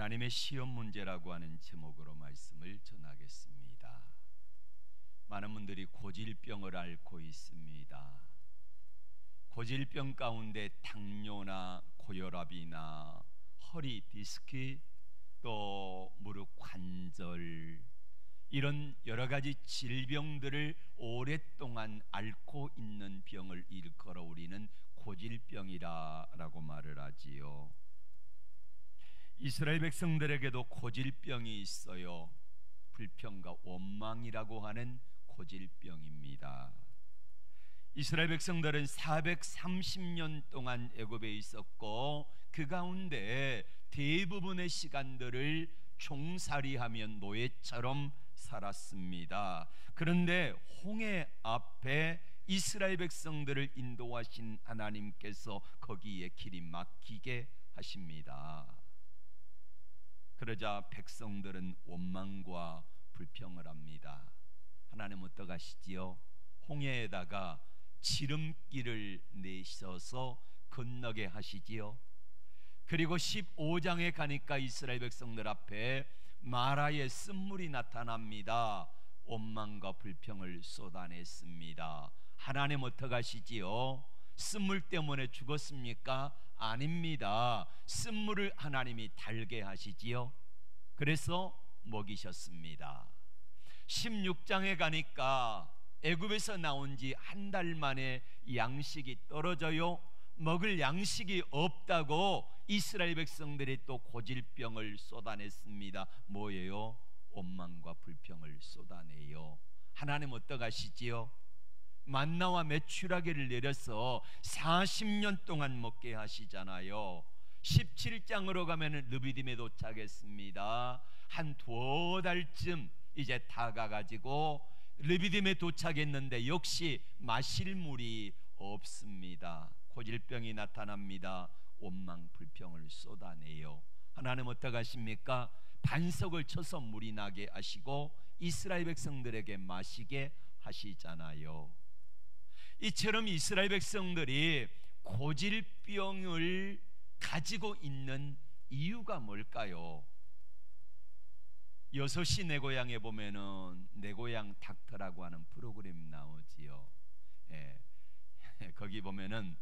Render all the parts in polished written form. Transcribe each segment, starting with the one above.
하나님의 시험 문제라고 하는 제목으로 말씀을 전하겠습니다. 많은 분들이 고질병을 앓고 있습니다. 고질병 가운데 당뇨나 고혈압이나 허리 디스크, 또 무릎 관절, 이런 여러 가지 질병들을 오랫동안 앓고 있는 병을 일컬어 우리는 고질병이라고 말을 하지요. 이스라엘 백성들에게도 고질병이 있어요. 불평과 원망이라고 하는 고질병입니다. 이스라엘 백성들은 430년 동안 애굽에 있었고, 그 가운데 대부분의 시간들을 종살이하며 노예처럼 살았습니다. 그런데 홍해 앞에 이스라엘 백성들을 인도하신 하나님께서 거기에 길이 막히게 하십니다. 그러자 백성들은 원망과 불평을 합니다. 하나님 어떡하시지요? 홍해에다가 지름길을 내셔서 건너게 하시지요. 그리고 15장에 가니까 이스라엘 백성들 앞에 마라의 쓴물이 나타납니다. 원망과 불평을 쏟아냈습니다. 하나님 어떡하시지요? 쓴물 때문에 죽었습니까? 아닙니다. 쓴물을 하나님이 달게 하시지요. 그래서 먹이셨습니다. 16장에 가니까 애굽에서 나온 지 한 달 만에 양식이 떨어져요. 먹을 양식이 없다고 이스라엘 백성들이 또 고질병을 쏟아냈습니다. 뭐예요? 원망과 불평을 쏟아내요. 하나님 어떡하시지요? 만나와 메추라기를 내려서 40년 동안 먹게 하시잖아요. 17장으로 가면 르비딤에 도착했습니다. 한 2달쯤 이제 다가가지고 르비딤에 도착했는데 역시 마실 물이 없습니다. 고질병이 나타납니다. 원망 불평을 쏟아내요. 하나님 어떡하십니까? 반석을 쳐서 물이 나게 하시고 이스라엘 백성들에게 마시게 하시잖아요. 이처럼 이스라엘 백성들이 고질병을 가지고 있는 이유가 뭘까요? 6시 내 고향에 보면은 내 고향 닥터라고 하는 프로그램 나오지요. 거기 보면은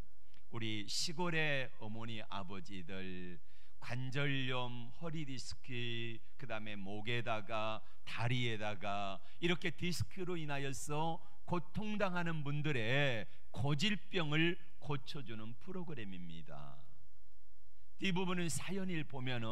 우리 시골의 어머니 아버지들 관절염, 허리 디스크, 그 다음에 목에다가 다리에다가 이렇게 디스크로 인하여서 고통당하는 분들의 고질병을 고쳐주는 프로그램입니다. 뒷부분은 사연을 보면은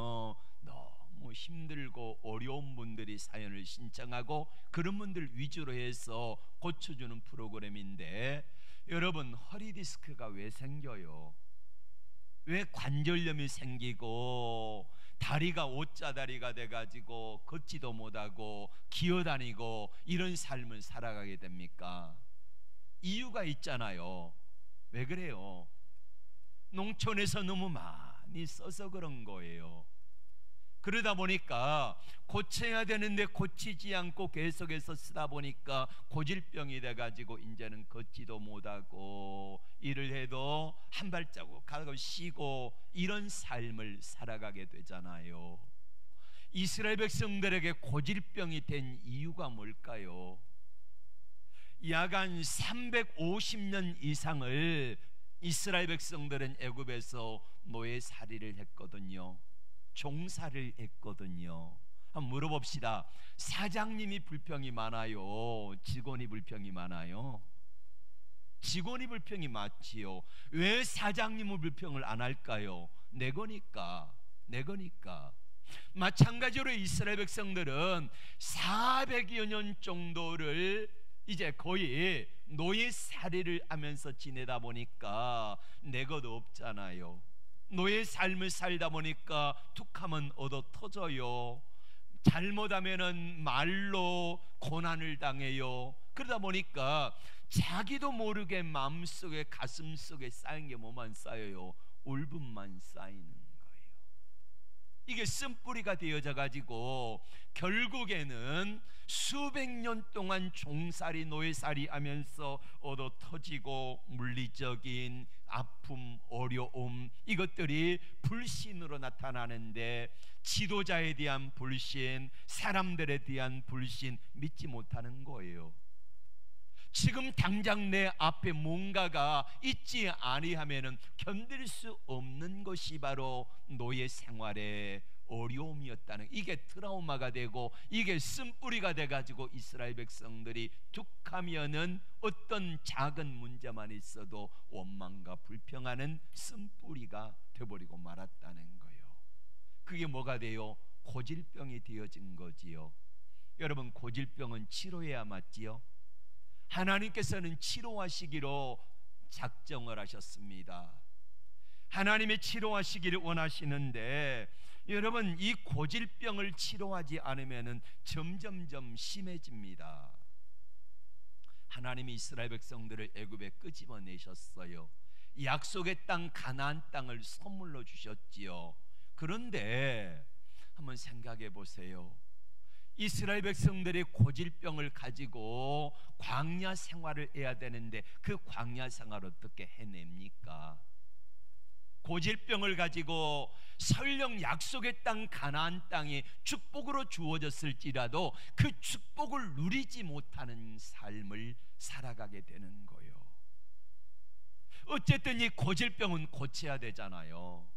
너무 힘들고 어려운 분들이 사연을 신청하고 그런 분들 위주로 해서 고쳐주는 프로그램인데, 여러분, 허리 디스크가 왜 생겨요? 왜 관절염이 생기고 다리가 오짜다리가 돼가지고 걷지도 못하고 기어다니고 이런 삶을 살아가게 됩니까? 이유가 있잖아요. 왜 그래요? 농촌에서 너무 많이 써서 그런 거예요. 그러다 보니까 고쳐야 되는데 고치지 않고 계속해서 쓰다 보니까 고질병이 돼가지고 이제는 걷지도 못하고 일을 해도 한 발자국 가끔 쉬고 이런 삶을 살아가게 되잖아요. 이스라엘 백성들에게 고질병이 된 이유가 뭘까요? 야간 350년 이상을 이스라엘 백성들은 애굽에서 노예살이를 했거든요. 종살을 했거든요. 한번 물어봅시다. 사장님이 불평이 많아요? 직원이 불평이 많아요? 직원이 불평이 많지요. 왜 사장님은 불평을 안 할까요? 내 거니까. 마찬가지로 이스라엘 백성들은 400여 년 정도를 이제 거의 노예살이를 하면서 지내다 보니까 내 것 없잖아요. 노예 삶을 살다 보니까 툭하면 얻어 터져요. 잘못하면은 말로 고난을 당해요. 그러다 보니까 자기도 모르게 마음속에 가슴속에 쌓인 게 뭐만 쌓여요? 울분만 쌓이는 거예요. 이게 쓴뿌리가 되어져 가지고 결국에는 수백 년 동안 종살이 노예살이 하면서 얻어 터지고 물리적인 아픔, 어려움, 이것들이 불신으로 나타나는데 지도자에 대한 불신, 사람들에 대한 불신, 믿지 못하는 거예요. 지금 당장 내 앞에 뭔가가 있지 아니하면은 견딜 수 없는 것이 바로 노예 생활의 어려움이었다는, 이게 트라우마가 되고 이게 쓴뿌리가 돼가지고 이스라엘 백성들이 툭하면은 어떤 작은 문제만 있어도 원망과 불평하는 쓴뿌리가 돼버리고 말았다는 거예요. 그게 뭐가 돼요? 고질병이 되어진 거지요. 여러분, 고질병은 치료해야 맞지요? 하나님께서는 치료하시기로 작정을 하셨습니다. 하나님의 치료하시기를 원하시는데, 여러분, 이 고질병을 치료하지 않으면 점점점 심해집니다. 하나님이 이스라엘 백성들을 애굽에 끄집어내셨어요. 약속의 땅 가나안 땅을 선물로 주셨지요. 그런데 한번 생각해 보세요. 이스라엘 백성들의 고질병을 가지고 광야 생활을 해야 되는데 그 광야 생활을 어떻게 해냅니까? 고질병을 가지고 설령 약속의 땅 가나안 땅이 축복으로 주어졌을지라도 그 축복을 누리지 못하는 삶을 살아가게 되는 거예요. 어쨌든 이 고질병은 고쳐야 되잖아요.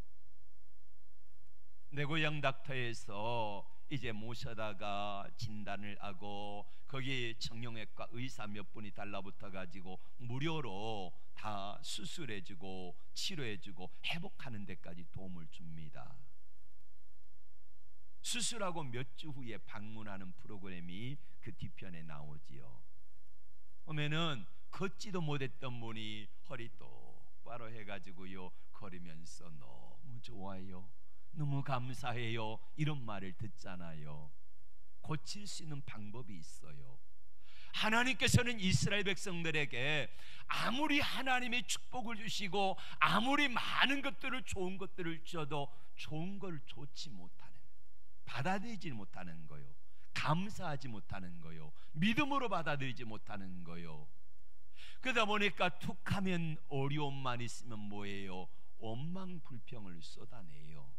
내 고향 닥터에서 이제 모셔다가 진단을 하고 거기 정형외과 의사 몇 분이 달라붙어 가지고 무료로 다 수술해주고 치료해주고 회복하는 데까지 도움을 줍니다. 수술하고 몇 주 후에 방문하는 프로그램이 그 뒤편에 나오지요. 보면은 걷지도 못했던 분이 허리 똑바로 해가지고요 걸으면서 너무 좋아요, 너무 감사해요, 이런 말을 듣잖아요. 고칠 수 있는 방법이 있어요. 하나님께서는 이스라엘 백성들에게 아무리 하나님의 축복을 주시고 아무리 많은 것들을, 좋은 것들을 주셔도 좋은 걸 좋지 못하는, 받아들이지 못하는 거요, 감사하지 못하는 거요, 믿음으로 받아들이지 못하는 거요. 그러다 보니까 툭하면 어려움만 있으면 뭐예요? 원망 불평을 쏟아내요.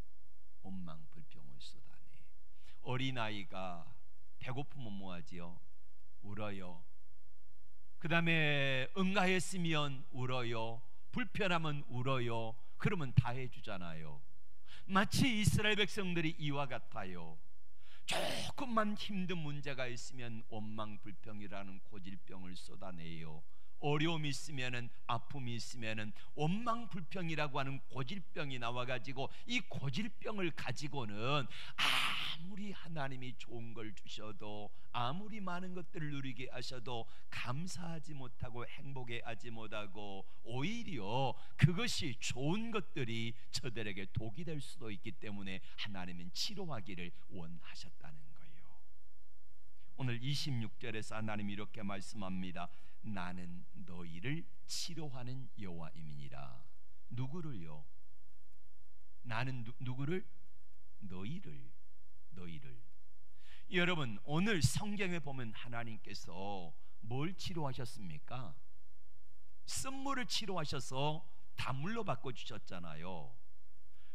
원망 불평을 쏟아내. 어린아이가 배고프면 뭐하지요? 울어요. 그 다음에 응가했으면 울어요. 불편하면 울어요. 그러면 다 해주잖아요. 마치 이스라엘 백성들이 이와 같아요. 조금만 힘든 문제가 있으면 원망 불평이라는 고질병을 쏟아내요. 어려움이 있으면은, 아픔이 있으면은 원망 불평이라고 하는 고질병이 나와가지고 이 고질병을 가지고는 아무리 하나님이 좋은 걸 주셔도, 아무리 많은 것들을 누리게 하셔도 감사하지 못하고 행복해 하지 못하고 오히려 그것이 좋은 것들이 저들에게 독이 될 수도 있기 때문에 하나님은 치료하기를 원하셨다는 거예요. 오늘 26절에서 하나님이 이렇게 말씀합니다. 나는 너희를 치료하는 여호와임이니라. 누구를요? 나는 누구를? 너희를. 여러분, 오늘 성경에 보면 하나님께서 뭘 치료하셨습니까? 쓴물을 치료하셔서 단물로 바꿔주셨잖아요.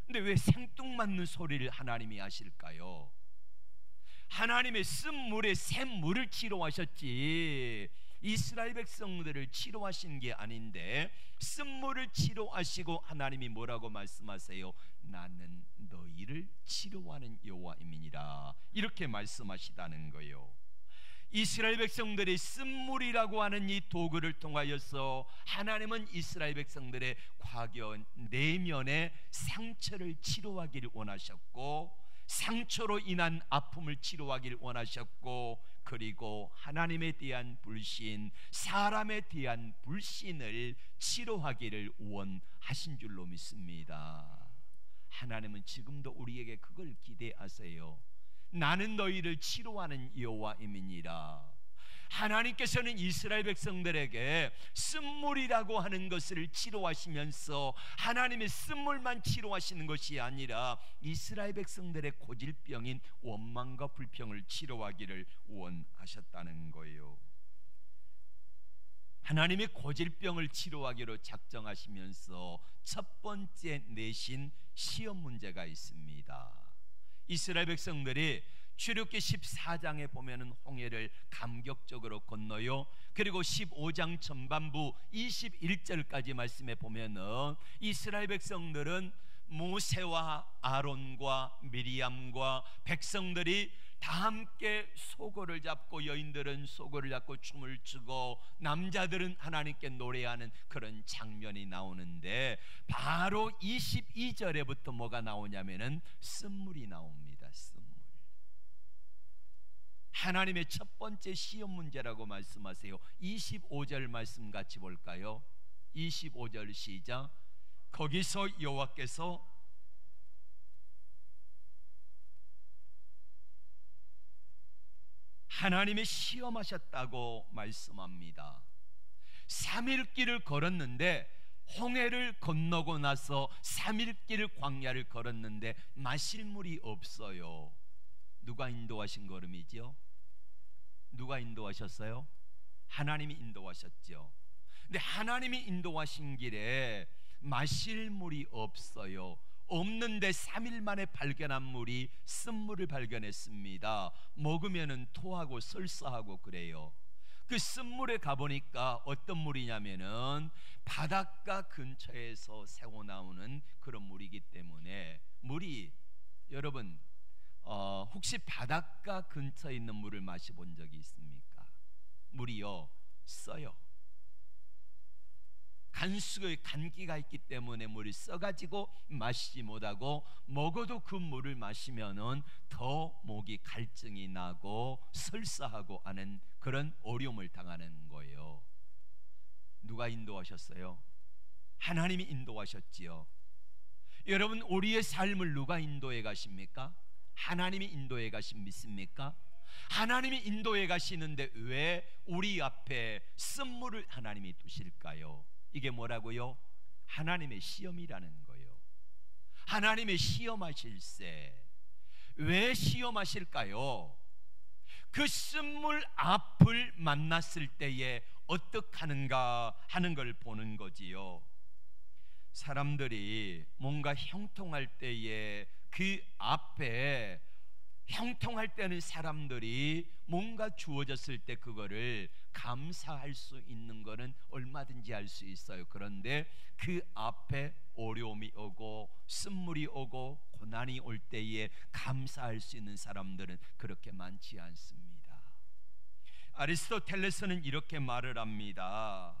근데 왜 생뚱맞는 소리를 하나님이 하실까요? 하나님의 쓴물에 샘물을 치료하셨지 이스라엘 백성들을 치료하신 게 아닌데, 쓴물을 치료하시고 하나님이 뭐라고 말씀하세요? 나는 너희를 치료하는 여호와임이니라, 이렇게 말씀하시다는 거예요. 이스라엘 백성들이 쓴물이라고 하는 이 도구를 통하여서 하나님은 이스라엘 백성들의 과거 내면의 상처를 치료하기를 원하셨고, 상처로 인한 아픔을 치료하기를 원하셨고, 그리고 하나님에 대한 불신, 사람에 대한 불신을 치료하기를 원하신 줄로 믿습니다. 하나님은 지금도 우리에게 그걸 기대하세요. 나는 너희를 치료하는 여호와임이니라. 하나님께서는 이스라엘 백성들에게 쓴물이라고 하는 것을 치료하시면서 하나님의 쓴물만 치료하시는 것이 아니라 이스라엘 백성들의 고질병인 원망과 불평을 치료하기를 원하셨다는 거예요. 하나님의 고질병을 치료하기로 작정하시면서 첫 번째 내신 시험 문제가 있습니다. 이스라엘 백성들이 출애굽기 14장에 보면은 홍해를 감격적으로 건너요. 그리고 15장 전반부 21절까지 말씀에 보면은 이스라엘 백성들은 모세와 아론과 미리암과 백성들이 다 함께 소고를 잡고, 여인들은 소고를 잡고 춤을 추고 남자들은 하나님께 노래하는 그런 장면이 나오는데, 바로 22절에부터 뭐가 나오냐면은 쓴물이 나옵니다. 쓴물. 하나님의 첫 번째 시험 문제라고 말씀하세요. 25절 말씀 같이 볼까요? 25절 시작. 거기서 여호와께서 하나님의 시험하셨다고 말씀합니다. 3일 길을 걸었는데, 홍해를 건너고 나서 3일 길 광야를 걸었는데 마실 물이 없어요. 누가 인도하신 걸음이죠? 누가 인도하셨어요? 하나님이 인도하셨죠. 근데 하나님이 인도하신 길에 마실 물이 없어요. 없는데 3일 만에 발견한 물이 쓴물을 발견했습니다. 먹으면은 토하고 설사하고 그래요. 그 쓴물에 가보니까 어떤 물이냐면은 바닷가 근처에서 새어 나오는 그런 물이기 때문에, 물이, 여러분 혹시 바닷가 근처에 있는 물을 마셔본 적이 있습니까? 물이요 써요. 간수의 간기가 있기 때문에 물이 써가지고 마시지 못하고, 먹어도 그 물을 마시면은 더 목이 갈증이 나고 설사하고 하는 그런 어려움을 당하는 거예요. 누가 인도하셨어요? 하나님이 인도하셨지요. 여러분, 우리의 삶을 누가 인도해 가십니까? 하나님이 인도해 가신 믿습니까? 하나님이 인도해 가시는데 왜 우리 앞에 쓴물을 하나님이 두실까요? 이게 뭐라고요? 하나님의 시험이라는 거예요. 하나님의 시험하실세. 왜 시험하실까요? 그 쓴물 앞을 만났을 때에 어떡하는가 하는 걸 보는 거지요. 사람들이 뭔가 형통할 때에 그 앞에, 형통할 때는 사람들이 뭔가 주어졌을 때 그거를 감사할 수 있는 거는 얼마든지 할 수 있어요. 그런데 그 앞에 어려움이 오고 쓴물이 오고 고난이 올 때에 감사할 수 있는 사람들은 그렇게 많지 않습니다. 아리스토텔레스는 이렇게 말을 합니다.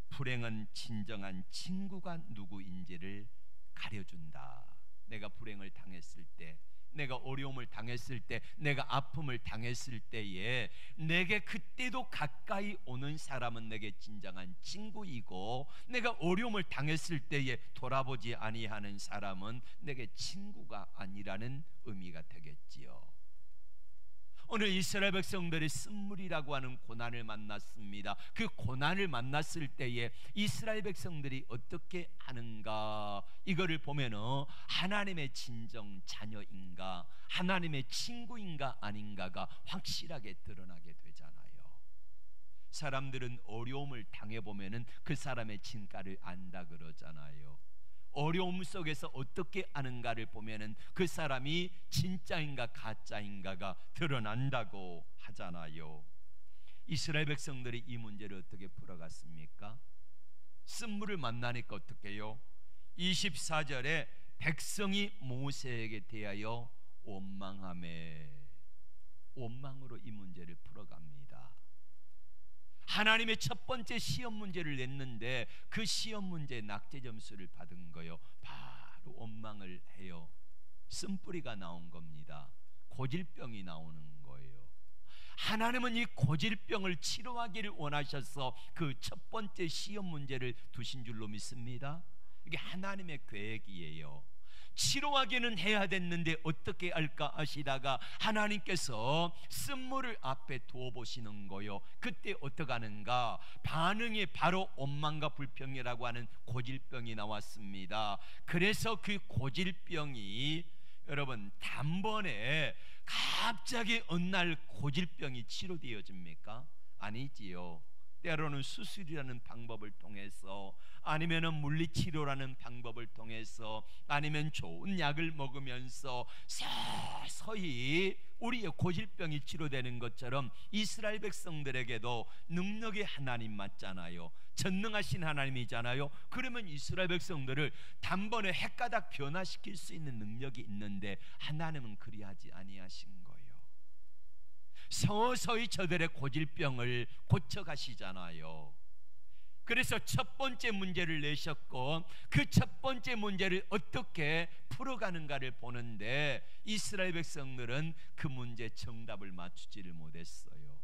불행은 진정한 친구가 누구인지를 가려준다. 내가 불행을 당했을 때, 내가 어려움을 당했을 때, 내가 아픔을 당했을 때에 내게 그때도 가까이 오는 사람은 내게 진정한 친구이고, 내가 어려움을 당했을 때에 돌아보지 아니하는 사람은 내게 친구가 아니라는 의미가 되겠지요. 오늘 이스라엘 백성들이 쓴물이라고 하는 고난을 만났습니다. 그 고난을 만났을 때에 이스라엘 백성들이 어떻게 하는가, 이거를 보면은 하나님의 진정 자녀인가, 하나님의 친구인가 아닌가가 확실하게 드러나게 되잖아요. 사람들은 어려움을 당해보면은 그 사람의 진가를 안다 그러잖아요. 어려움 속에서 어떻게 아는가를 보면은 그 사람이 진짜인가 가짜인가가 드러난다고 하잖아요. 이스라엘 백성들이 이 문제를 어떻게 풀어갔습니까? 쓴물을 만나니까 어떻게 해요? 24절에 백성이 모세에게 대하여 원망하매, 원망으로 이 문제를 풀어갑니다. 하나님의 첫 번째 시험 문제를 냈는데 그 시험 문제에 낙제 점수를 받은 거요. 바로 원망을 해요. 쓴뿌리가 나온 겁니다. 고질병이 나오는 거예요. 하나님은 이 고질병을 치료하기를 원하셔서 그 첫 번째 시험 문제를 두신 줄로 믿습니다. 이게 하나님의 계획이에요. 치료하기는 해야 됐는데 어떻게 할까 하시다가 하나님께서 쓴물을 앞에 두어보시는 거요. 그때 어떻게 하는가? 반응이 바로 원망과 불평이라고 하는 고질병이 나왔습니다. 그래서 그 고질병이, 여러분, 단번에 갑자기 어느 날 고질병이 치료되어집니까? 아니지요. 때로는 수술이라는 방법을 통해서, 아니면은 물리치료라는 방법을 통해서, 아니면 좋은 약을 먹으면서 서서히 우리의 고질병이 치료되는 것처럼 이스라엘 백성들에게도 능력의 하나님 맞잖아요. 전능하신 하나님이잖아요. 그러면 이스라엘 백성들을 단번에 헷가닥 변화시킬 수 있는 능력이 있는데 하나님은 그리하지 아니하신 거예요. 서서히 저들의 고질병을 고쳐가시잖아요. 그래서 첫 번째 문제를 내셨고, 그 첫 번째 문제를 어떻게 풀어가는가를 보는데 이스라엘 백성들은 그 문제 정답을 맞추지를 못했어요.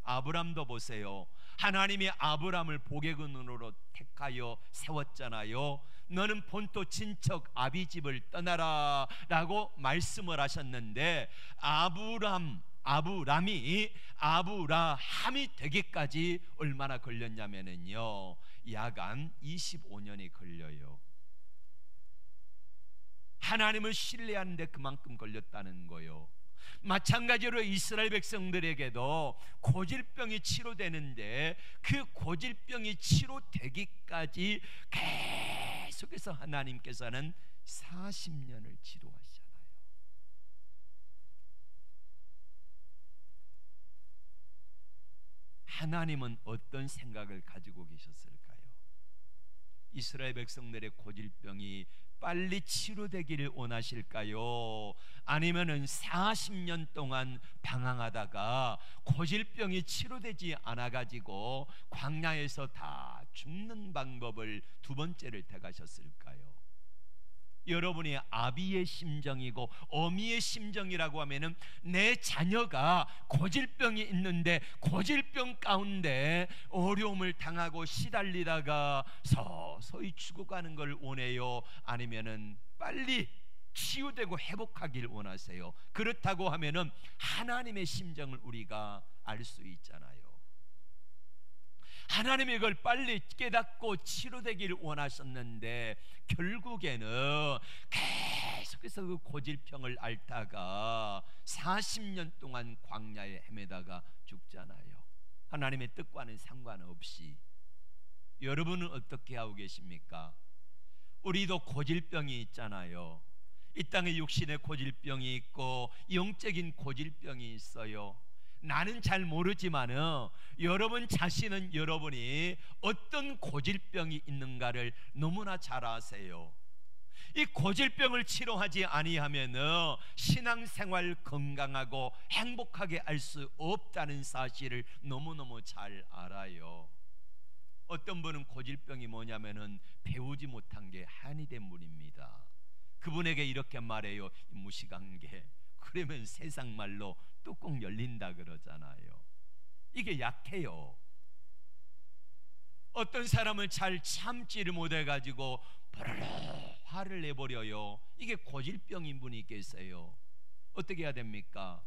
아브람도 보세요. 하나님이 아브람을 복의근으로 택하여 세웠잖아요. 너는 본토 친척 아비집을 떠나라 라고 말씀을 하셨는데, 아브라함이 되기까지 얼마나 걸렸냐면요, 야간 25년이 걸려요. 하나님을 신뢰하는데 그만큼 걸렸다는 거요. 마찬가지로 이스라엘 백성들에게도 고질병이 치료되는데 그 고질병이 치료되기까지 계속해서 하나님께서는 40년을 치료하시잖아요. 하나님은 어떤 생각을 가지고 계셨을까요? 이스라엘 백성들의 고질병이 빨리 치료되기를 원하실까요? 아니면은 40년 동안 방황하다가 고질병이 치료되지 않아가지고 광야에서 다 죽는 방법을 두 번째를 택하셨을까요? 여러분이 아비의 심정이고 어미의 심정이라고 하면은 내 자녀가 고질병이 있는데 고질병 가운데 어려움을 당하고 시달리다가 서서히 죽어가는 걸 원해요? 아니면은 빨리 치유되고 회복하길 원하세요? 그렇다고 하면은 하나님의 심정을 우리가 알 수 있잖아요. 하나님이 이걸 빨리 깨닫고 치료되기를 원하셨는데 결국에는 계속해서 그 고질병을 앓다가 40년 동안 광야에 헤매다가 죽잖아요. 하나님의 뜻과는 상관없이. 여러분은 어떻게 하고 계십니까? 우리도 고질병이 있잖아요. 이 땅에 육신의 고질병이 있고 영적인 고질병이 있어요. 나는 잘 모르지만은 여러분 자신은 여러분이 어떤 고질병이 있는가를 너무나 잘 아세요. 이 고질병을 치료하지 아니하면은 신앙생활 건강하고 행복하게 할 수 없다는 사실을 너무너무 잘 알아요. 어떤 분은 고질병이 뭐냐면은 배우지 못한 게 한이 된 분입니다. 그분에게 이렇게 말해요. 무시관계. 그러면 세상 말로 뚜껑 열린다 그러잖아요. 이게 약해요. 어떤 사람은 잘 참지를 못해가지고 버르르 화를 내버려요. 이게 고질병인 분이 계세요. 어떻게 해야 됩니까?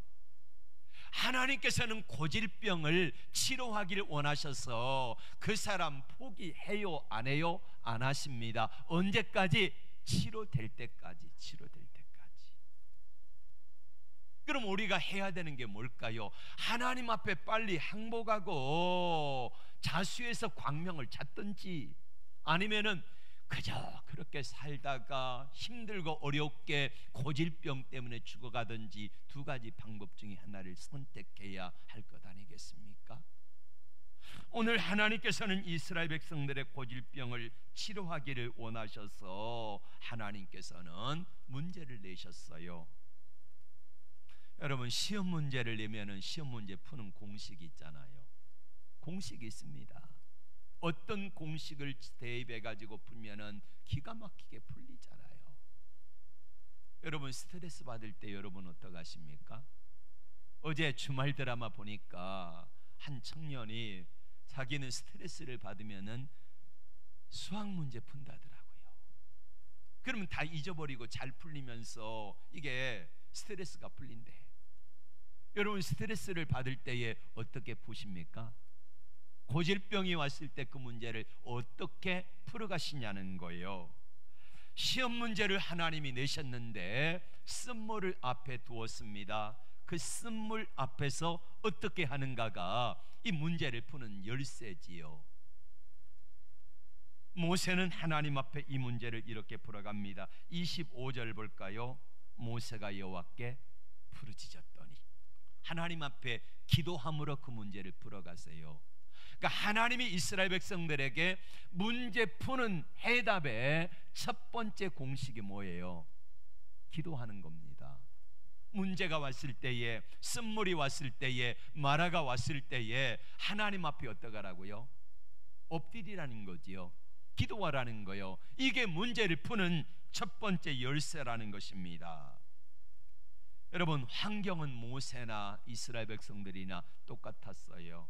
하나님께서는 고질병을 치료하기를 원하셔서 그 사람 포기해요? 안 해요? 안 하십니다. 언제까지? 치료될 때까지. 치료될 때까지. 그럼 우리가 해야 되는 게 뭘까요? 하나님 앞에 빨리 항복하고 자수해서 광명을 찾든지, 아니면은 그저 그렇게 살다가 힘들고 어렵게 고질병 때문에 죽어가든지, 두 가지 방법 중에 하나를 선택해야 할 것 아니겠습니까? 오늘 하나님께서는 이스라엘 백성들의 고질병을 치료하기를 원하셔서 하나님께서는 문제를 내셨어요. 여러분, 시험 문제를 내면은 시험 문제 푸는 공식이 있잖아요. 공식이 있습니다. 어떤 공식을 대입해 가지고 풀면은 기가 막히게 풀리잖아요. 여러분, 스트레스 받을 때 여러분 어떡하십니까? 어제 주말 드라마 보니까 한 청년이 자기는 스트레스를 받으면은 수학 문제 푼다더라고요. 그러면 다 잊어버리고 잘 풀리면서 이게 스트레스가 풀린대. 여러분, 스트레스를 받을 때에 어떻게 푸십니까? 고질병이 왔을 때 그 문제를 어떻게 풀어가시냐는 거예요. 시험 문제를 하나님이 내셨는데 쓴물을 앞에 두었습니다. 그 쓴물 앞에서 어떻게 하는가가 이 문제를 푸는 열쇠지요. 모세는 하나님 앞에 이 문제를 이렇게 풀어갑니다. 25절 볼까요? 모세가 여호와께 부르짖었더니, 하나님 앞에 기도함으로 그 문제를 풀어가세요. 그러니까 하나님이 이스라엘 백성들에게 문제 푸는 해답의 첫 번째 공식이 뭐예요? 기도하는 겁니다. 문제가 왔을 때에, 쓴물이 왔을 때에, 마라가 왔을 때에 하나님 앞에 어떡하라고요? 엎드리라는 거지요. 기도하라는 거요. 이게 문제를 푸는 첫 번째 열쇠라는 것입니다. 여러분, 환경은 모세나 이스라엘 백성들이나 똑같았어요.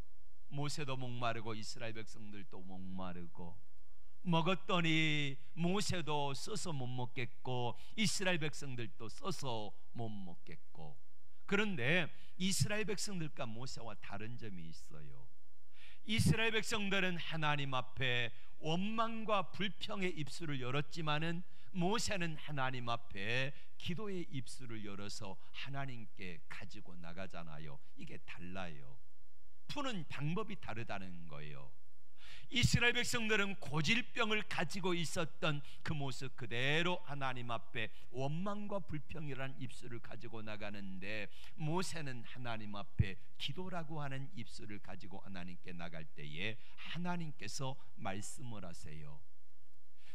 모세도 목마르고 이스라엘 백성들도 목마르고, 먹었더니 모세도 써서 못 먹겠고 이스라엘 백성들도 써서 못 먹겠고. 그런데 이스라엘 백성들과 모세와 다른 점이 있어요. 이스라엘 백성들은 하나님 앞에 원망과 불평의 입술을 열었지만은 모세는 하나님 앞에 기도의 입술을 열어서 하나님께 가지고 나가잖아요. 이게 달라요. 푸는 방법이 다르다는 거예요. 이스라엘 백성들은 고질병을 가지고 있었던 그 모습 그대로 하나님 앞에 원망과 불평이라는 입술을 가지고 나가는데, 모세는 하나님 앞에 기도라고 하는 입술을 가지고 하나님께 나갈 때에 하나님께서 말씀을 하세요.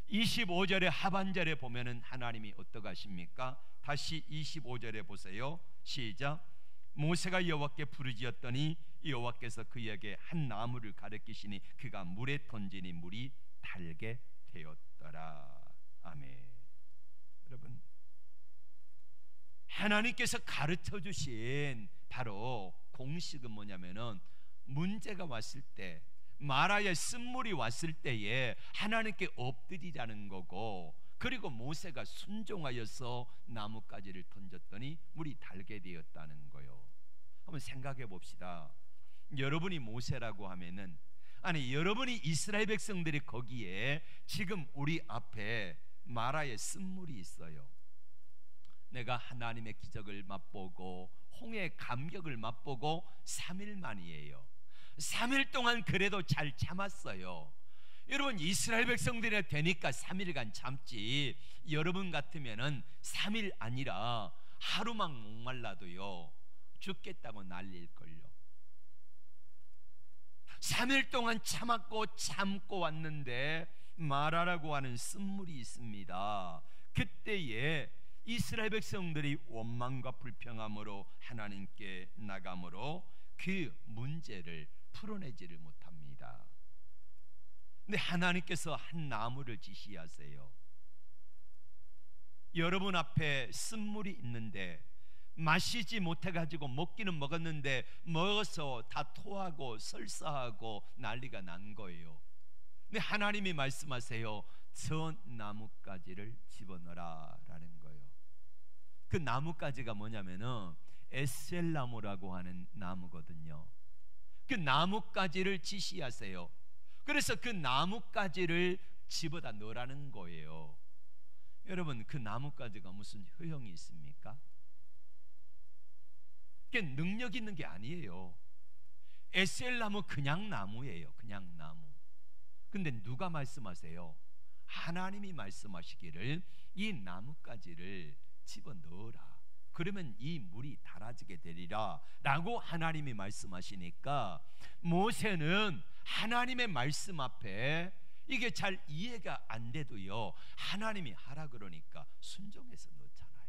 25절의 하반절에 보면은 하나님이 어떻게 하십니까? 다시 25절에 보세요. 시작. 모세가 여호와께 부르짖었더니 여호와께서 그에게 한 나무를 가르치시니 그가 물에 던지니 물이 달게 되었더라. 아멘. 여러분, 하나님께서 가르쳐 주신 바로 공식은 뭐냐면은, 문제가 왔을 때, 마라에 쓴물이 왔을 때에 하나님께 엎드리자는 거고, 그리고 모세가 순종하여서 나뭇가지를 던졌더니 물이 달게 되었다는 거요. 한번 생각해 봅시다. 여러분이 모세라고 하면은, 아니 여러분이 이스라엘 백성들이 거기에 지금 우리 앞에 마라에 쓴물이 있어요. 내가 하나님의 기적을 맛보고 홍해의 감격을 맛보고 3일 만이에요. 3일 동안 그래도 잘 참았어요. 여러분, 이스라엘 백성들이 되니까 3일간 참지, 여러분 같으면은 3일 아니라 하루만 목말라도요 죽겠다고 난릴걸요. 3일 동안 참고 왔는데 마라라고 하는 쓴물이 있습니다. 그때에 이스라엘 백성들이 원망과 불평함으로 하나님께 나감으로 그 문제를 풀어내지를 못합니다. 근데 하나님께서 한 나무를 지시하세요. 여러분 앞에 쓴물이 있는데 마시지 못해가지고 먹기는 먹었는데 먹어서 다 토하고 설사하고 난리가 난 거예요. 근데 하나님이 말씀하세요. 저 나뭇가지를 집어넣어라 라는 거예요. 그 나뭇가지가 뭐냐면은 에셀나무라고 하는 나무거든요. 그 나뭇가지를 지시하세요. 그래서 그 나뭇가지를 집어다 넣으라는 거예요. 여러분, 그 나뭇가지가 무슨 효용이 있습니까? 그게 능력 있는 게 아니에요. 에셀나무 그냥 나무예요. 그냥 나무. 근데 누가 말씀하세요? 하나님이 말씀하시기를 이 나뭇가지를 집어넣어라. 그러면 이 물이 달아지게 되리라 라고 하나님이 말씀하시니까, 모세는 하나님의 말씀 앞에 이게 잘 이해가 안 돼도요 하나님이 하라 그러니까 순종해서 넣잖아요.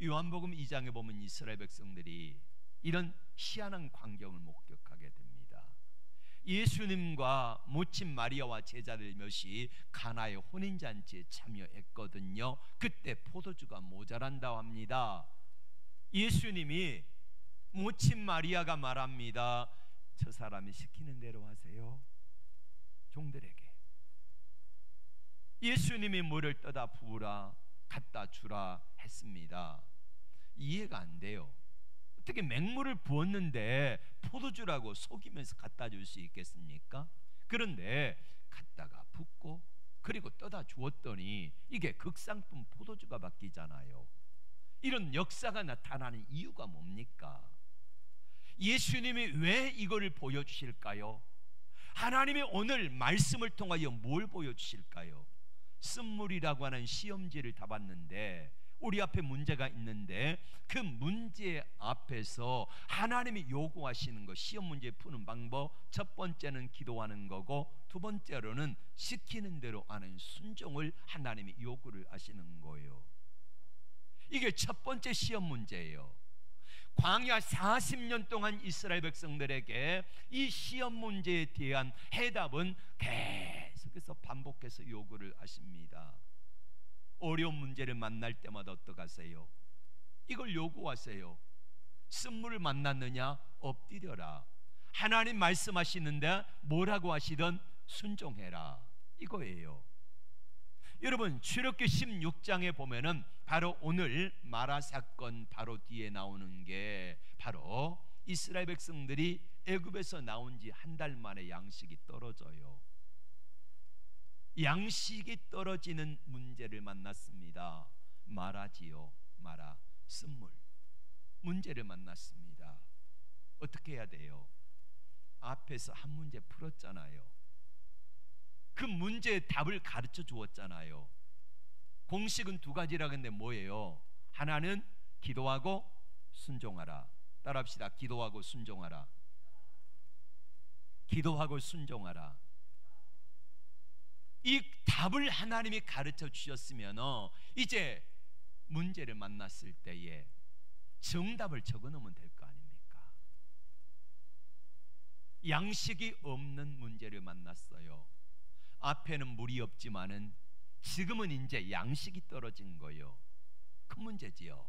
요한복음 2장에 보면 이스라엘 백성들이 이런 희한한 광경을 목격하게 됩니다. 예수님과 모친 마리아와 제자들 몇이 가나의 혼인잔치에 참여했거든요. 그때 포도주가 모자란다고 합니다. 예수님이 모친 마리아가 말합니다. 저 사람이 시키는 대로 하세요. 종들에게. 예수님이 물을 떠다 부으라, 갖다 주라 했습니다. 이해가 안 돼요. 어떻게 맹물을 부었는데 포도주라고 속이면서 갖다 줄 수 있겠습니까? 그런데 갖다가 붓고 그리고 떠다 주었더니 이게 극상품 포도주가 바뀌잖아요. 이런 역사가 나타나는 이유가 뭡니까? 예수님이 왜 이거를 보여주실까요? 하나님이 오늘 말씀을 통하여 뭘 보여주실까요? 쓴물이라고 하는 시험지를 담았는데 우리 앞에 문제가 있는데 그 문제 앞에서 하나님이 요구하시는 것, 시험 문제 푸는 방법, 첫 번째는 기도하는 거고 두 번째로는 시키는 대로 하는 순종을 하나님이 요구를 하시는 거예요. 이게 첫 번째 시험 문제예요. 광야 40년 동안 이스라엘 백성들에게 이 시험 문제에 대한 해답은 계속해서 반복해서 요구를 하십니다. 어려운 문제를 만날 때마다 어떡하세요? 이걸 요구하세요. 쓴물을 만났느냐? 엎드려라. 하나님 말씀하시는데 뭐라고 하시든 순종해라. 이거예요. 여러분, 출애굽기 16장에 보면은 바로 오늘 마라 사건 바로 뒤에 나오는 게 바로 이스라엘 백성들이 애굽에서 나온 지 한 달 만에 양식이 떨어져요. 양식이 떨어지는 문제를 만났습니다. 마라지요. 마라, 쓴물 문제를 만났습니다. 어떻게 해야 돼요? 앞에서 한 문제 풀었잖아요. 그 문제의 답을 가르쳐 주었잖아요. 공식은 두 가지라고 했는데 뭐예요? 하나는 기도하고 순종하라. 따라합시다. 기도하고 순종하라. 기도하고 순종하라. 이 답을 하나님이 가르쳐 주셨으면 이제 문제를 만났을 때에 정답을 적어 놓으면 될 거 아닙니까? 양식이 없는 문제를 만났어요. 앞에는 물이 없지만은 지금은 이제 양식이 떨어진 거예요. 큰 문제지요.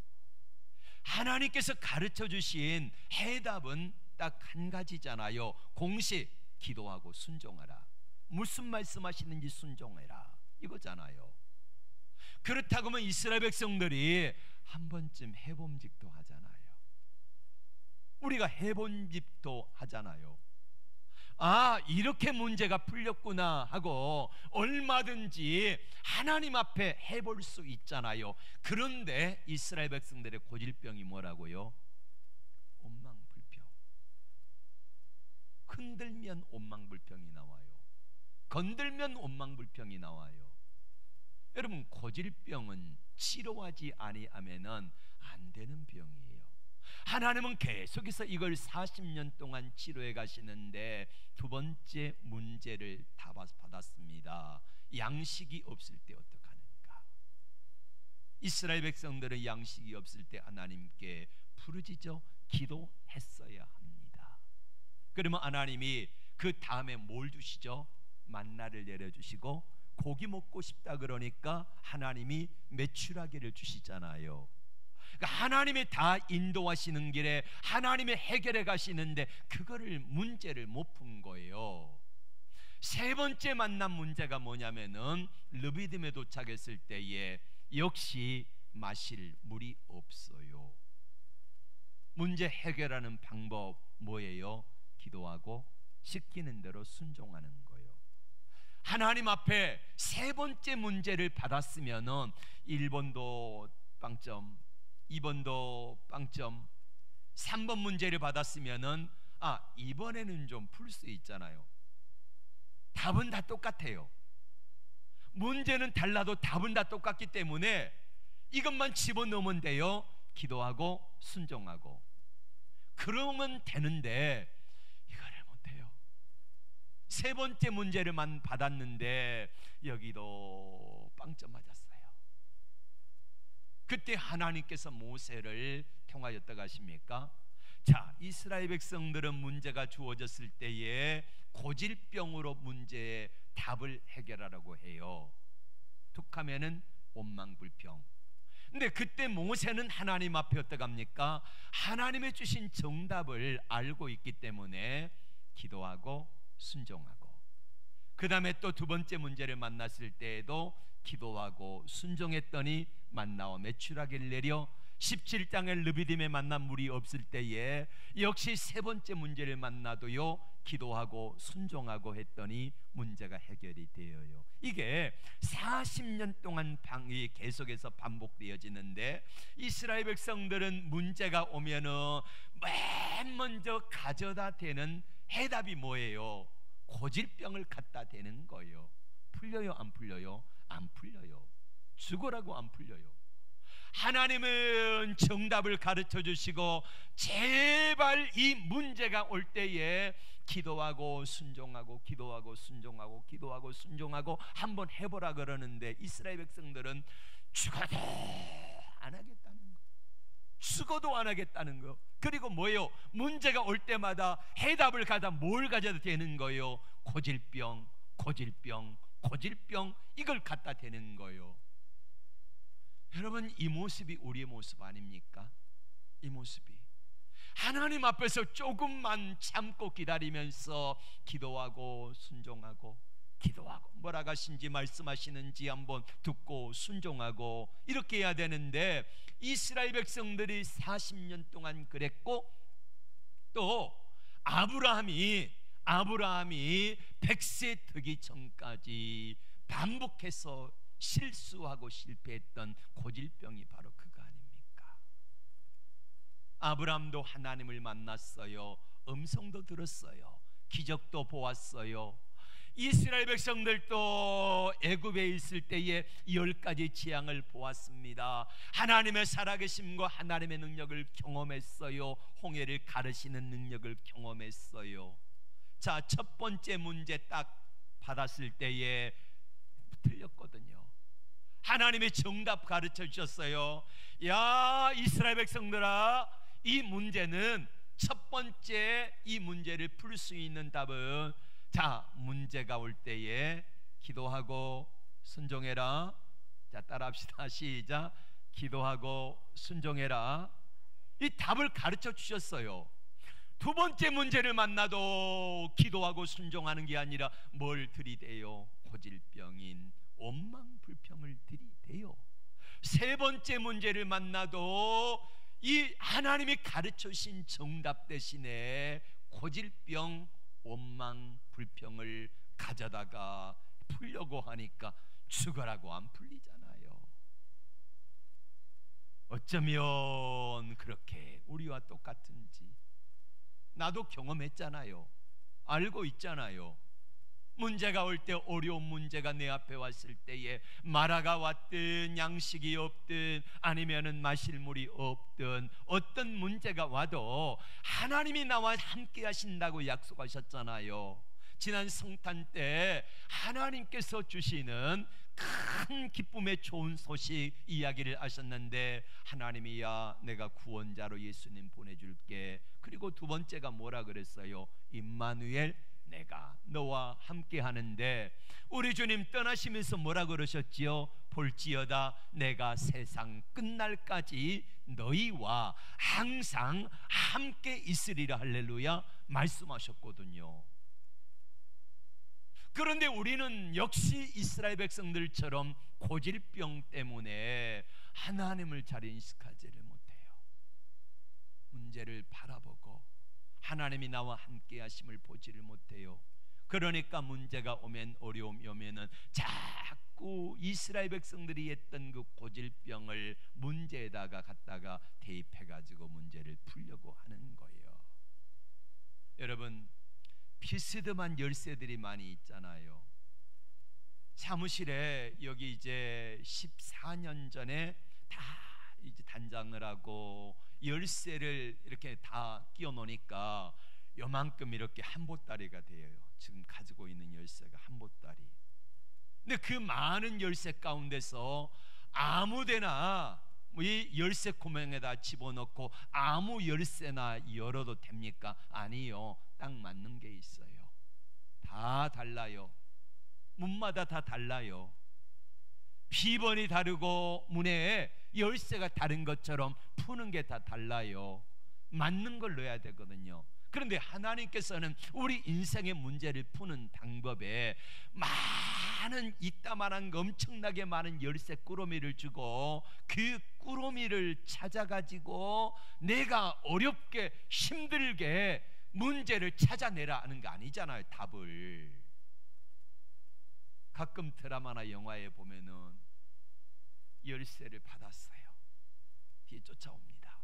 하나님께서 가르쳐 주신 해답은 딱 한 가지잖아요. 공식, 기도하고 순종하라. 무슨 말씀하시는지 순종해라, 이거잖아요. 그렇다고 하면 이스라엘 백성들이 한 번쯤 해봄직도 하잖아요. 우리가 해봄직도 하잖아요. 아, 이렇게 문제가 풀렸구나 하고 얼마든지 하나님 앞에 해볼 수 있잖아요. 그런데 이스라엘 백성들의 고질병이 뭐라고요? 원망불평. 흔들면 원망불평이 나와요. 건들면 원망불평이 나와요. 여러분, 고질병은 치료하지 아니하면은 안 되는 병이에요. 하나님은 계속해서 이걸 40년 동안 치료해 가시는데 두 번째 문제를 다 받았습니다. 양식이 없을 때 어떡하는가? 이스라엘 백성들은 양식이 없을 때 하나님께 부르짖어 기도했어야 합니다. 그러면 하나님이 그 다음에 뭘 주시죠? 만나를 내려주시고 고기 먹고 싶다 그러니까 하나님이 메추라기를 주시잖아요. 그러니까 하나님이 다 인도하시는 길에 하나님이 해결해 가시는데 그거를 문제를 못 푼 거예요. 세 번째 만난 문제가 뭐냐면은 르비딤에 도착했을 때에 역시 마실 물이 없어요. 문제 해결하는 방법 뭐예요? 기도하고 시키는 대로 순종하는 거예요. 하나님 앞에 세 번째 문제를 받았으면은 1번도 빵점, 2번도 빵점, 3번 문제를 받았으면은 이번에는 좀 풀 수 있잖아요. 답은 다 똑같아요. 문제는 달라도 답은 다 똑같기 때문에 이것만 집어넣으면 돼요. 기도하고 순종하고. 그러면 되는데 이거를 못해요. 세 번째 문제를만 받았는데 여기도 빵점 맞았어요. 그때 하나님께서 모세를 통하여 어떻게 하십니까? 자, 이스라엘 백성들은 문제가 주어졌을 때에 고질병으로 문제의 답을 해결하라고 해요. 툭하면은 원망불평. 근데 그때 모세는 하나님 앞에 어떻게 합니까? 하나님의 주신 정답을 알고 있기 때문에 기도하고 순종하고, 그 다음에 또 두 번째 문제를 만났을 때에도 기도하고 순종했더니 만나와 메추라기를 내려 17장의 르비딤에 만난 물이 없을 때에 역시 세 번째 문제를 만나도요 기도하고 순종하고 했더니 문제가 해결이 되어요. 이게 40년 동안 계속해서 반복되어지는데, 이스라엘 백성들은 문제가 오면은 맨 먼저 가져다 대는 해답이 뭐예요? 고질병을 갖다 대는 거예요. 풀려요, 안 풀려요? 안 풀려요. 죽으라고 안 풀려요. 하나님은 정답을 가르쳐 주시고 제발 이 문제가 올 때에 기도하고 순종하고 기도하고 순종하고 기도하고 순종하고 한번 해보라 그러는데, 이스라엘 백성들은 죽어도 안 하겠다는 거, 죽어도 안 하겠다는 거. 그리고 뭐예요? 문제가 올 때마다 해답을 가다 뭘 가져다 대는 거예요? 고질병, 고질병, 고질병, 이걸 갖다 대는 거예요. 여러분, 이 모습이 우리의 모습 아닙니까? 이 모습이 하나님 앞에서 조금만 참고 기다리면서 기도하고 순종하고 기도하고 뭐라 하신지 말씀하시는지 한번 듣고 순종하고 이렇게 해야 되는데, 이스라엘 백성들이 40년 동안 그랬고, 또 아브라함이 100세 되기 전까지 반복해서 실수하고 실패했던 고질병이 바로 그거 아닙니까? 아브라함도 하나님을 만났어요. 음성도 들었어요. 기적도 보았어요. 이스라엘 백성들도 애굽에 있을 때에 10가지 재앙을 보았습니다. 하나님의 살아계심과 하나님의 능력을 경험했어요. 홍해를 가르시는 능력을 경험했어요. 자, 첫 번째 문제 딱 받았을 때에 틀렸거든요. 하나님의 정답 가르쳐 주셨어요. 야, 이스라엘 백성들아, 이 문제는 첫 번째, 이 문제를 풀 수 있는 답은, 자, 문제가 올 때에 기도하고 순종해라. 자, 따라합시다. 시작. 기도하고 순종해라. 이 답을 가르쳐 주셨어요. 두 번째 문제를 만나도 기도하고 순종하는 게 아니라 뭘 들이대요? 고질병인 원망 불평을 들이대요. 세 번째 문제를 만나도 이 하나님이 가르쳐 주신 정답 대신에 고질병 원망 불평을 가져다가 풀려고 하니까 죽어라고 안 풀리잖아요. 어쩌면 그렇게 우리와 똑같은지 나도 경험했잖아요. 알고 있잖아요. 문제가 올 때, 어려운 문제가 내 앞에 왔을 때에 마라가 왔든 양식이 없든 아니면은 마실 물이 없든 어떤 문제가 와도 하나님이 나와 함께 하신다고 약속하셨잖아요. 지난 성탄 때 하나님께서 주시는 큰 기쁨의 좋은 소식 이야기를 하셨는데, 하나님이야 내가 구원자로 예수님 보내줄게. 그리고 두 번째가 뭐라 그랬어요? 임마누엘, 내가 너와 함께 하는데, 우리 주님 떠나시면서 뭐라 그러셨지요? 볼지어다 내가 세상 끝날까지 너희와 항상 함께 있으리라. 할렐루야 말씀하셨거든요. 그런데 우리는 역시 이스라엘 백성들처럼 고질병 때문에 하나님을 잘 인식하지를 못해요. 문제를 바라보고 하나님이 나와 함께 하심을 보지를 못해요. 그러니까 문제가 오면, 어려움이 오면은 자꾸 이스라엘 백성들이 했던 그 고질병을 문제에다가 갖다가 대입해가지고 문제를 풀려고 하는 거예요. 여러분, 비스듬한 열쇠들이 많이 있잖아요. 사무실에 여기 이제 14년 전에 다 이제 단장을 하고 열쇠를 이렇게 다 끼워 놓으니까 요만큼 이렇게 한 보따리가 돼요. 지금 가지고 있는 열쇠가 한 보따리. 근데 그 많은 열쇠 가운데서 아무데나 이 열쇠 구멍에다 집어넣고 아무 열쇠나 열어도 됩니까? 아니요. 딱 맞는 게 있어요. 다 달라요. 문마다 다 달라요. 비번이 다르고 문에 열쇠가 다른 것처럼 푸는 게 다 달라요. 맞는 걸 넣어야 되거든요. 그런데 하나님께서는 우리 인생의 문제를 푸는 방법에 많은 이따만한 엄청나게 많은 열쇠 꾸러미를 주고, 그 꾸러미를 찾아가지고 내가 어렵게 힘들게 문제를 찾아내라 하는 거 아니잖아요. 답을. 가끔 드라마나 영화에 보면은 열쇠를 받았어요. 뒤에 쫓아옵니다.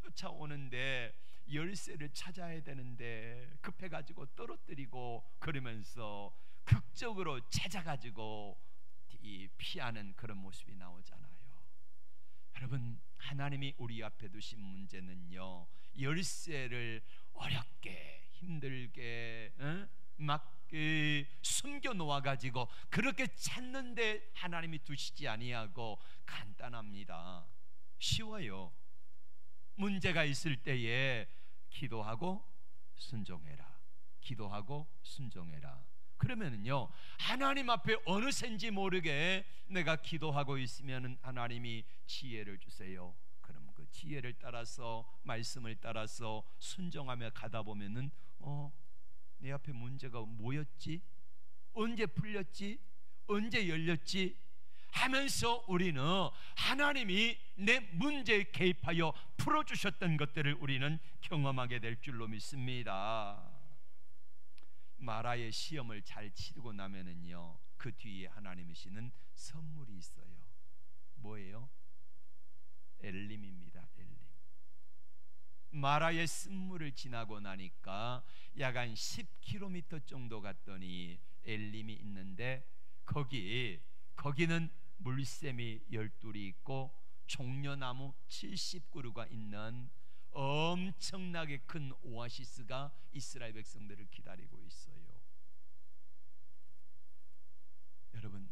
쫓아오는데 열쇠를 찾아야 되는데 급해가지고 떨어뜨리고 그러면서 극적으로 찾아가지고 피하는 그런 모습이 나오잖아요. 여러분, 하나님이 우리 앞에 두신 문제는요, 열쇠를 어렵게 힘들게 막 숨겨 놓아가지고 그렇게 찾는데 하나님이 두시지 아니하고 간단합니다. 쉬워요. 문제가 있을 때에 기도하고 순종해라. 기도하고 순종해라. 그러면은요, 하나님 앞에 어느샌지 모르게 내가 기도하고 있으면 하나님이 지혜를 주세요. 그럼 그 지혜를 따라서, 말씀을 따라서 순종하며 가다 보면은 내 앞에 문제가 뭐였지? 언제 풀렸지? 언제 열렸지? 하면서 우리는 하나님이 내 문제에 개입하여 풀어주셨던 것들을 우리는 경험하게 될 줄로 믿습니다. 마라의 시험을 잘 치르고 나면은요, 그 뒤에 하나님이 주시는 선물이 있어요. 뭐예요? 엘림입니다. 엘림. 마라의 쓴물을 지나고 나니까 약 한 10km 정도 갔더니 엘림이 있는데 거기는 물샘이 12이 있고 종려나무 70그루가 있는 엄청나게 큰 오아시스가 이스라엘 백성들을 기다리고 있어요. 여러분,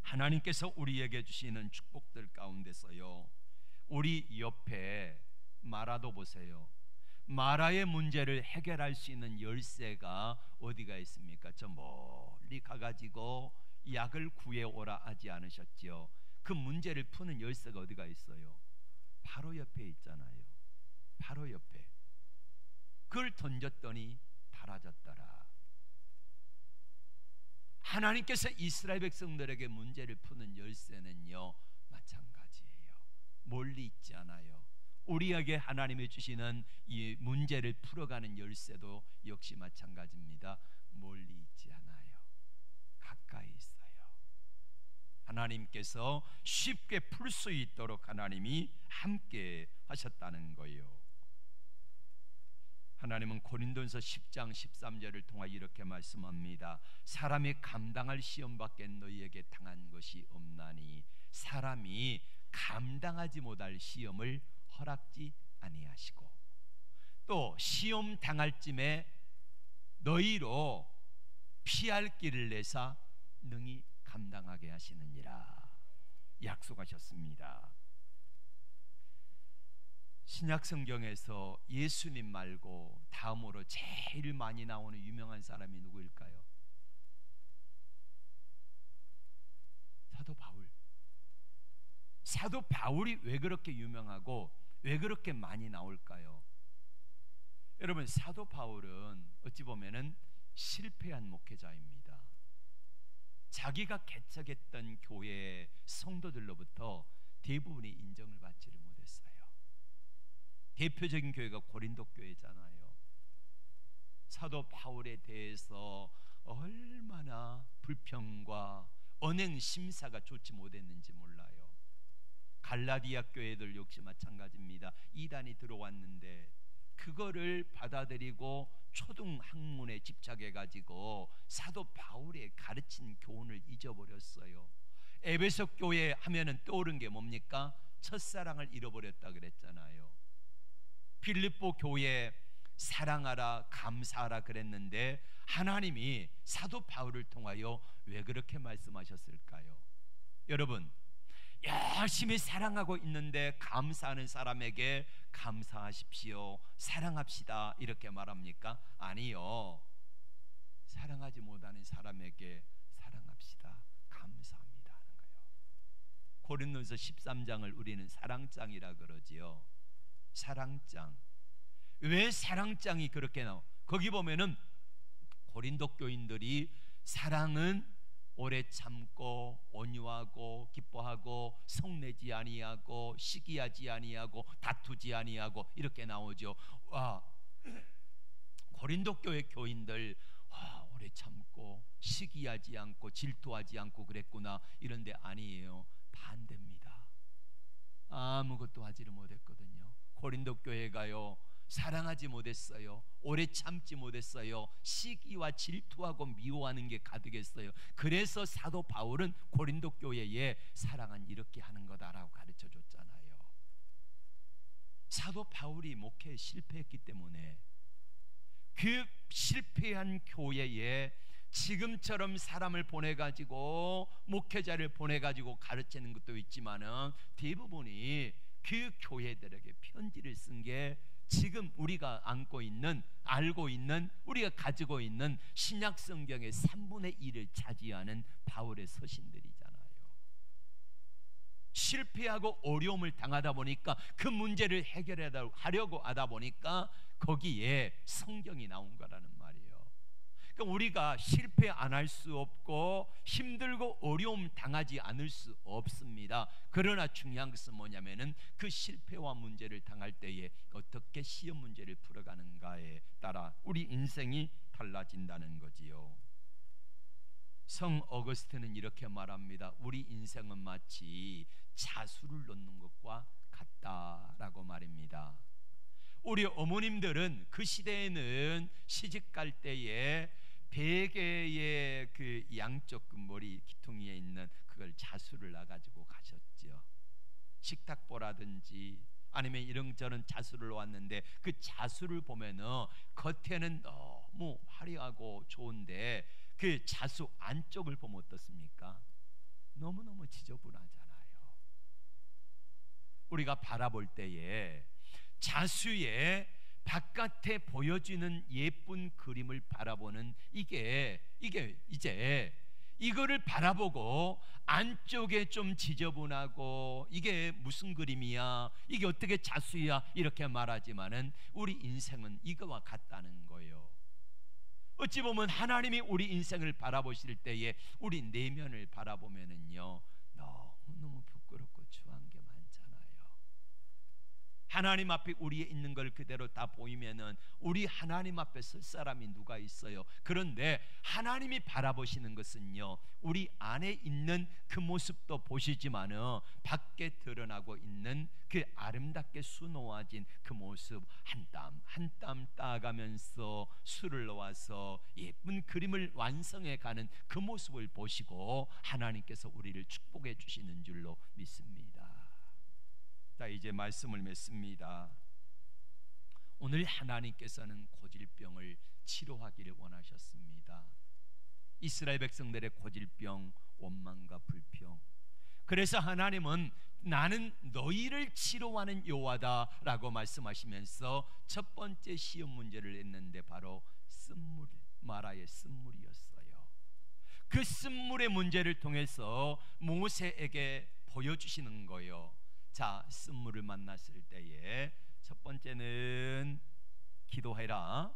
하나님께서 우리에게 주시는 축복들 가운데서요, 우리 옆에 마라도 보세요. 마라의 문제를 해결할 수 있는 열쇠가 어디가 있습니까? 저 멀리 가가지고 약을 구해오라 하지 않으셨지요? 그 문제를 푸는 열쇠가 어디가 있어요? 바로 옆에 있잖아요. 바로 옆에. 그걸 던졌더니 달아졌더라. 하나님께서 이스라엘 백성들에게 문제를 푸는 열쇠는요, 마찬가지예요. 멀리 있지 않아요. 우리에게 하나님이 주시는 이 문제를 풀어가는 열쇠도 역시 마찬가지입니다. 멀리 있지 않아요. 가까이 있어요. 하나님께서 쉽게 풀 수 있도록 하나님이 함께 하셨다는 거예요. 하나님은 고린도전서 10장 13절을 통하여 이렇게 말씀합니다. 사람이 감당할 시험밖에 너희에게 당한 것이 없나니 사람이 감당하지 못할 시험을 허락지 아니하시고 또 시험 당할 쯤에 너희로 피할 길을 내사 능히 감당하게 하시느니라 약속하셨습니다. 신약 성경에서 예수님 말고 다음으로 제일 많이 나오는 유명한 사람이 누구일까요? 사도 바울. 사도 바울이 왜 그렇게 유명하고 왜 그렇게 많이 나올까요? 여러분, 사도 바울은 어찌 보면은 실패한 목회자입니다. 자기가 개척했던 교회 성도들로부터 대부분이 인정을 받지를 못했어요. 대표적인 교회가 고린도 교회잖아요. 사도 바울에 대해서 얼마나 불평과 언행 심사가 좋지 못했는지 몰라요. 갈라디아 교회들 역시 마찬가지입니다. 이단이 들어왔는데 그거를 받아들이고 초등 학문에 집착해가지고 사도 바울의 가르친 교훈을 잊어버렸어요. 에베소 교회 하면은 떠오른 게 뭡니까? 첫사랑을 잃어버렸다 그랬잖아요. 빌립보 교회 사랑하라 감사하라 그랬는데 하나님이 사도 바울을 통하여 왜 그렇게 말씀하셨을까요? 여러분, 열심히 사랑하고 있는데 감사하는 사람에게 감사하십시오, 사랑합시다 이렇게 말합니까? 아니요. 사랑하지 못하는 사람에게 사랑합시다, 감사합니다 하는 거예요. 고린도전서 13장을 우리는 사랑장이라 그러지요. 사랑장. 왜 사랑장이 그렇게 나와? 거기 보면은 고린도 교인들이 사랑은 오래 참고 온유하고 기뻐하고 성내지 아니하고 시기하지 아니하고 다투지 아니하고 이렇게 나오죠. 고린도 교회 교인들 오래 참고 시기하지 않고 질투하지 않고 그랬구나. 이런데 아니에요. 반대입니다. 아무것도 하지를 못했거든요. 고린도 교회가요, 사랑하지 못했어요. 오래 참지 못했어요. 시기와 질투하고 미워하는 게 가득했어요. 그래서 사도 바울은 고린도 교회에 사랑은 이렇게 하는 거다라고 가르쳐 줬잖아요. 사도 바울이 목회에 실패했기 때문에 그 실패한 교회에 지금처럼 사람을 보내가지고 목회자를 보내가지고 가르치는 것도 있지만은 대부분이 그 교회들에게 편지를 쓴 게 지금 우리가 알고 있는 우리가 가지고 있는 신약 성경의 3분의 1을 차지하는 바울의 서신들이잖아요. 실패하고 어려움을 당하다 보니까 그 문제를 해결하려고 하다 보니까 거기에 성경이 나온 거라는 말이에요. 그러니까 우리가 실패 안 할 수 없고 힘들고 어려움 당하지 않을 수 없습니다. 그러나 중요한 것은 뭐냐면은 그 실패와 문제를 당할 때에 어떻게 시험 문제를 풀어가는가에 따라 우리 인생이 달라진다는 거지요. 성 어거스틴은 이렇게 말합니다. 우리 인생은 마치 자수를 넣는 것과 같다라고 말입니다. 우리 어머님들은 그 시대에는 시집갈 때에 베개의 그 양쪽 머리 기퉁이에 있는 그걸 자수를 놔가지고 가셨죠. 식탁보라든지 아니면 이런저런 자수를 놓았는데 그 자수를 보면은 겉에는 너무 화려하고 좋은데 그 자수 안쪽을 보면 어떻습니까? 너무너무 지저분하잖아요. 우리가 바라볼 때에 자수의 바깥에 보여지는 예쁜 그림을 바라보는 이게 이제 이거를 바라보고 안쪽에 좀 지저분하고 이게 무슨 그림이야, 이게 어떻게 자수야 이렇게 말하지만은 우리 인생은 이거와 같다는 거예요. 어찌 보면 하나님이 우리 인생을 바라보실 때에 우리 내면을 바라보면은요 너무너무 부끄럽고 추한 게 많잖아요. 하나님 앞에 우리에 있는 걸 그대로 다 보이면은 우리 하나님 앞에 설 사람이 누가 있어요? 그런데 하나님이 바라보시는 것은요 우리 안에 있는 그 모습도 보시지만은 밖에 드러나고 있는 그 아름답게 수놓아진 그 모습 한 땀 한 땀 따가면서 술을 놓아서 예쁜 그림을 완성해 가는 그 모습을 보시고 하나님께서 우리를 축복해 주시는 줄로 믿습니다. 자, 이제 말씀을 맺습니다. 오늘 하나님께서는 고질병을 치료하기를 원하셨습니다. 이스라엘 백성들의 고질병, 원망과 불평. 그래서 하나님은 나는 너희를 치료하는 여호와다라고 말씀하시면서 첫 번째 시험 문제를 냈는데 바로 쓴물, 마라의 쓴물이었어요. 그 쓴물의 문제를 통해서 모세에게 보여주시는 거예요. 자, 쓴물을 만났을 때에 첫 번째는 기도해라.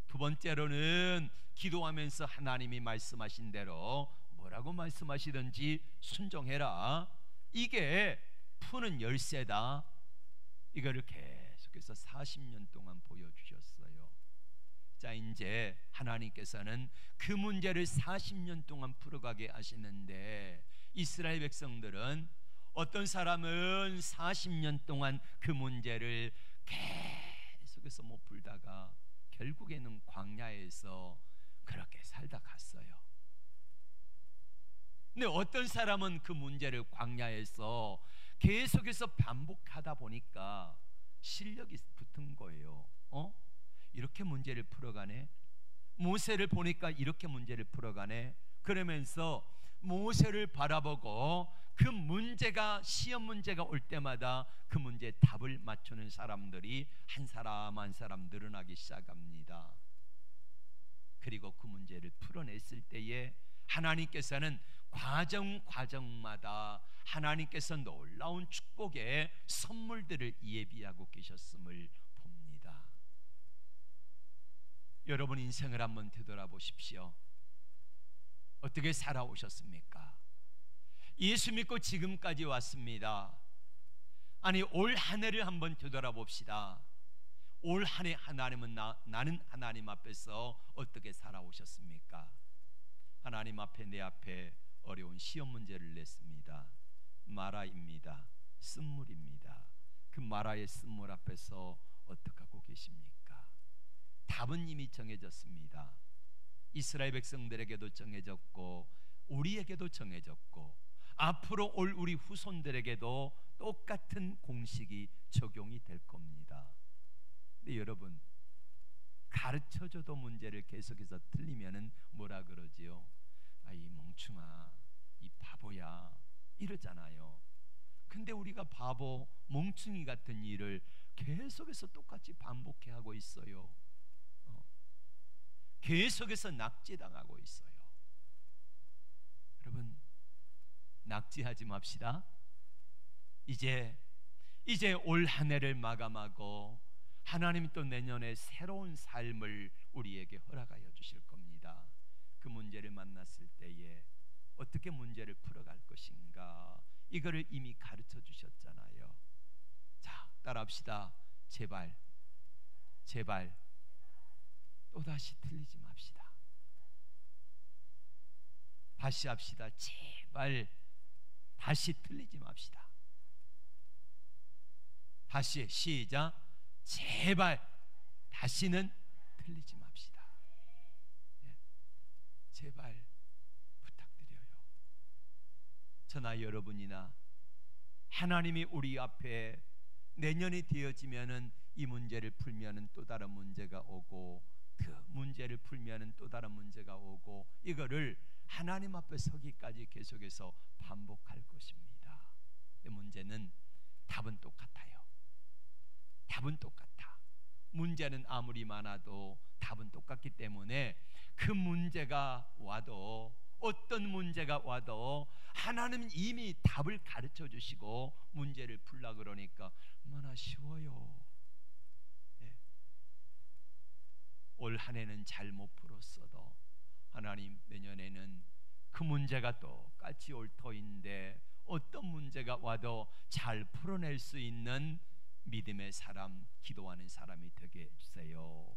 두 번째로는 기도하면서 하나님이 말씀하신 대로 뭐라고 말씀하시든지 순종해라. 이게 푸는 열쇠다. 이거를 계속해서 40년 동안 보여주셨어요. 자, 이제 하나님께서는 그 문제를 40년 동안 풀어가게 하시는데 이스라엘 백성들은 어떤 사람은 40년 동안 그 문제를 계속해서 못 풀다가 결국에는 광야에서 그렇게 살다 갔어요. 근데 어떤 사람은 그 문제를 광야에서 계속해서 반복하다 보니까 실력이 붙은 거예요. 이렇게 문제를 풀어가네. 모세를 보니까 이렇게 문제를 풀어가네. 그러면서 모세를 바라보고 그 문제가 시험 문제가 올 때마다 그 문제에 답을 맞추는 사람들이 한 사람 한 사람 늘어나기 시작합니다. 그리고 그 문제를 풀어냈을 때에 하나님께서는 과정마다 하나님께서 놀라운 축복의 선물들을 예비하고 계셨음을 봅니다. 여러분 인생을 한번 되돌아보십시오. 어떻게 살아오셨습니까? 예수 믿고 지금까지 왔습니다. 아니 올 한 해를 한번 되돌아봅시다. 올 한 해 하나님은 나는 하나님 앞에서 어떻게 살아오셨습니까? 하나님 앞에 내 앞에 어려운 시험 문제를 냈습니다. 마라입니다. 쓴물입니다. 그 마라의 쓴물 앞에서 어떻게 하고 계십니까? 답은 이미 정해졌습니다. 이스라엘 백성들에게도 정해졌고 우리에게도 정해졌고 앞으로 올 우리 후손들에게도 똑같은 공식이 적용이 될 겁니다. 근데 여러분, 가르쳐줘도 문제를 계속해서 틀리면은 뭐라 그러지요? 아, 이 멍충아, 이 바보야, 이러잖아요. 근데 우리가 바보, 멍충이 같은 일을 계속해서 똑같이 반복해 하고 있어요. 계속해서 낙제당하고 있어요. 여러분, 낙제하지 맙시다. 이제 올 한 해를 마감하고 하나님 또 내년에 새로운 삶을 우리에게 허락하여 주실 겁니다. 그 문제를 만났을 때에 어떻게 문제를 풀어갈 것인가, 이거를 이미 가르쳐 주셨잖아요. 자, 따라합시다. 제발 또다시 틀리지 맙시다. 다시 합시다. 제발 다시 틀리지 맙시다. 다시 시작. 제발 다시는 틀리지 맙시다. 제발 부탁드려요. 저나 여러분이나 하나님이 우리 앞에 내년이 되어지면은 이 문제를 풀면은 또 다른 문제가 오고 그 문제를 풀면은 또 다른 문제가 오고 이거를 하나님 앞에 서기까지 계속해서 반복할 것입니다. 근데 문제는 답은 똑같아요. 답은 똑같아. 문제는 아무리 많아도 답은 똑같기 때문에 그 문제가 와도 어떤 문제가 와도 하나님은 이미 답을 가르쳐 주시고 문제를 풀라 그러니까 얼마나 쉬워요. 네. 올 한 해는 잘 못 풀었어도 하나님 내년에는 그 문제가 똑같이 올 터인데 어떤 문제가 와도 잘 풀어낼 수 있는 믿음의 사람, 기도하는 사람이 되게 해주세요.